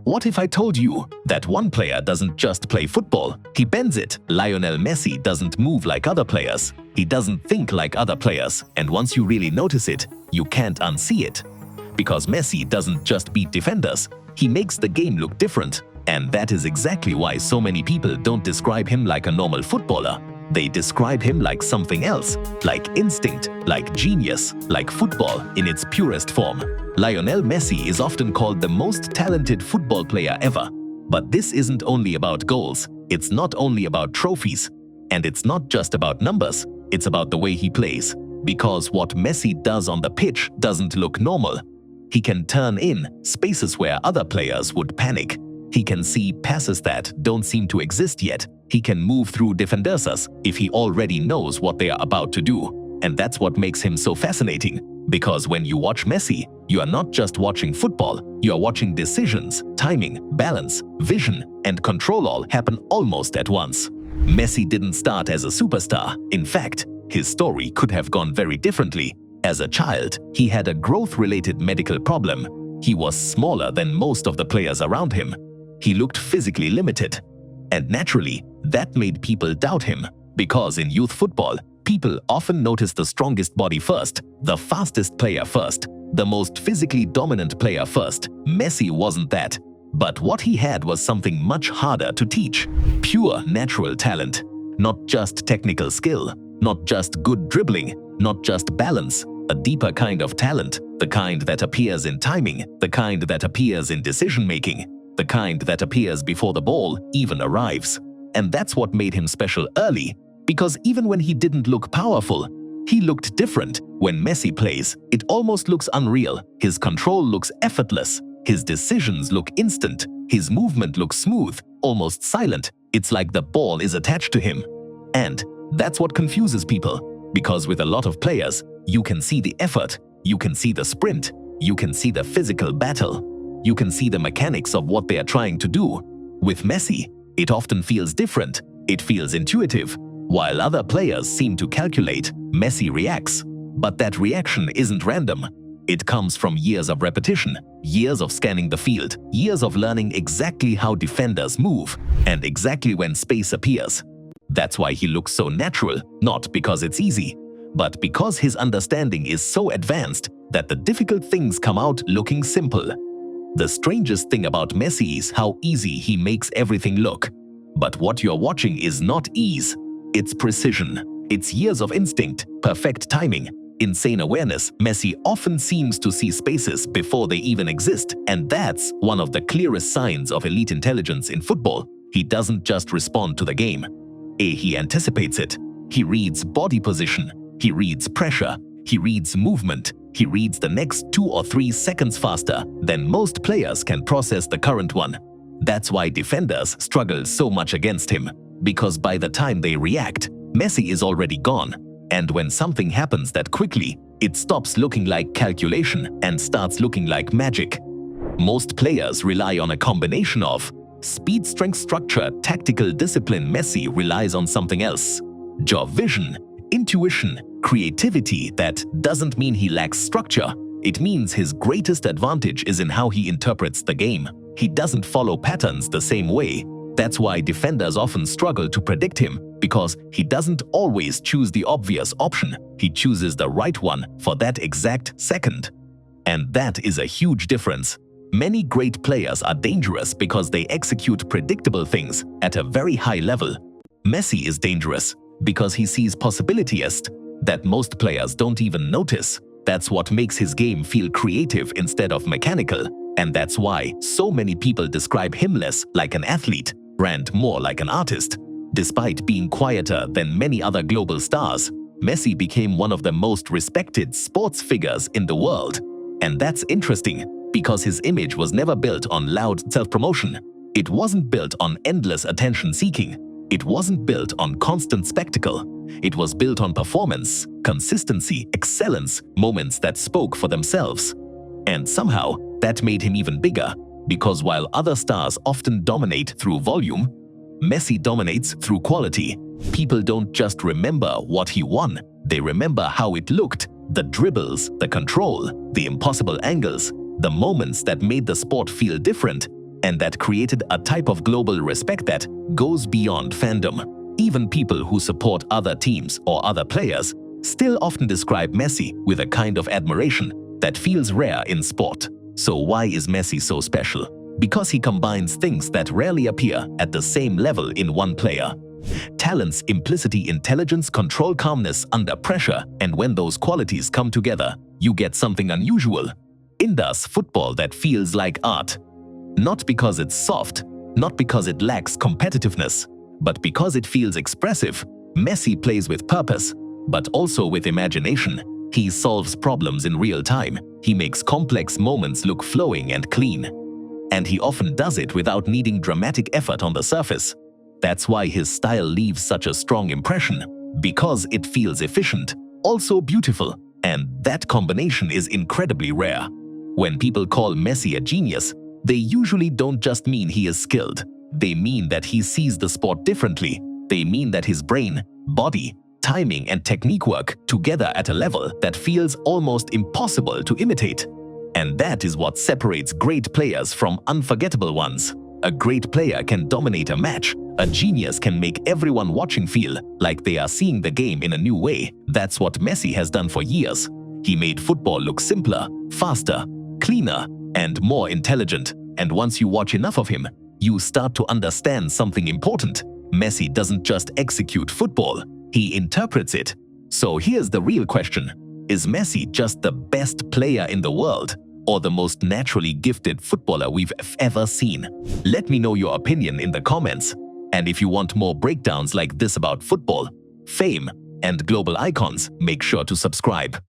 What if I told you that one player doesn't just play football, he bends it? Lionel Messi doesn't move like other players. He doesn't think like other players. And once you really notice it, you can't unsee it. Because Messi doesn't just beat defenders, he makes the game look different. And that is exactly why so many people don't describe him like a normal footballer. They describe him like something else, like instinct, like genius, like football in its purest form. Lionel Messi is often called the most talented football player ever. But this isn't only about goals, it's not only about trophies, and it's not just about numbers, it's about the way he plays. Because what Messi does on the pitch doesn't look normal. He can turn in spaces where other players would panic. He can see passes that don't seem to exist yet. He can move through defenders if he already knows what they are about to do. And that's what makes him so fascinating. Because when you watch Messi, you are not just watching football, you are watching decisions, timing, balance, vision, and control all happen almost at once. Messi didn't start as a superstar. In fact, his story could have gone very differently. As a child, he had a growth-related medical problem. He was smaller than most of the players around him. He looked physically limited. And naturally, that made people doubt him. Because in youth football, people often notice the strongest body first, the fastest player first, the most physically dominant player first. Messi wasn't that. But what he had was something much harder to teach. Pure natural talent. Not just technical skill, not just good dribbling, not just balance. A deeper kind of talent, the kind that appears in timing, the kind that appears in decision-making, the kind that appears before the ball even arrives. And that's what made him special early, because even when he didn't look powerful, he looked different. When Messi plays, it almost looks unreal. His control looks effortless. His decisions look instant. His movement looks smooth, almost silent. It's like the ball is attached to him. And that's what confuses people. Because with a lot of players, you can see the effort, you can see the sprint, you can see the physical battle, you can see the mechanics of what they are trying to do. With Messi, it often feels different, it feels intuitive. While other players seem to calculate, Messi reacts. But that reaction isn't random. It comes from years of repetition, years of scanning the field, years of learning exactly how defenders move, and exactly when space appears. That's why he looks so natural, not because it's easy, but because his understanding is so advanced that the difficult things come out looking simple. The strangest thing about Messi is how easy he makes everything look. But what you're watching is not ease, it's precision. It's years of instinct, perfect timing, insane awareness. Messi often seems to see spaces before they even exist, and that's one of the clearest signs of elite intelligence in football. He doesn't just respond to the game. He anticipates it. He reads body position. He reads pressure. He reads movement. He reads the next 2 or 3 seconds faster than most players can process the current one. That's why defenders struggle so much against him. Because by the time they react, Messi is already gone. And when something happens that quickly, it stops looking like calculation and starts looking like magic. Most players rely on a combination of speed, strength, structure, tactical discipline. Messi relies on something else. Jaw vision, intuition, creativity. That doesn't mean he lacks structure. It means his greatest advantage is in how he interprets the game. He doesn't follow patterns the same way. That's why defenders often struggle to predict him, because he doesn't always choose the obvious option. He chooses the right one for that exact second. And that is a huge difference. Many great players are dangerous because they execute predictable things at a very high level. Messi is dangerous because he sees possibilities that most players don't even notice. That's what makes his game feel creative instead of mechanical. And that's why so many people describe him less like an athlete and more like an artist. Despite being quieter than many other global stars, Messi became one of the most respected sports figures in the world. And that's interesting, because his image was never built on loud self-promotion. It wasn't built on endless attention-seeking. It wasn't built on constant spectacle. It was built on performance, consistency, excellence, moments that spoke for themselves. And somehow, that made him even bigger, because while other stars often dominate through volume, Messi dominates through quality. People don't just remember what he won, they remember how it looked, the dribbles, the control, the impossible angles, the moments that made the sport feel different. And that created a type of global respect that goes beyond fandom. Even people who support other teams or other players still often describe Messi with a kind of admiration that feels rare in sport. So why is Messi so special? Because he combines things that rarely appear at the same level in one player. Talent's implicity, intelligence, control, calmness under pressure, and when those qualities come together, you get something unusual. In thus football that feels like art. Not because it's soft, not because it lacks competitiveness, but because it feels expressive. Messi plays with purpose, but also with imagination. He solves problems in real time. He makes complex moments look flowing and clean. And he often does it without needing dramatic effort on the surface. That's why his style leaves such a strong impression, because it feels efficient, also beautiful, and that combination is incredibly rare. When people call Messi a genius, they usually don't just mean he is skilled. They mean that he sees the sport differently. They mean that his brain, body, timing, and technique work together at a level that feels almost impossible to imitate. And that is what separates great players from unforgettable ones. A great player can dominate a match. A genius can make everyone watching feel like they are seeing the game in a new way. That's what Messi has done for years. He made football look simpler, faster, cleaner, and more intelligent. And once you watch enough of him, you start to understand something important. Messi doesn't just execute football, he interprets it. So here's the real question. Is Messi just the best player in the world, or the most naturally gifted footballer we've ever seen? Let me know your opinion in the comments. And if you want more breakdowns like this about football, fame, and global icons, make sure to subscribe.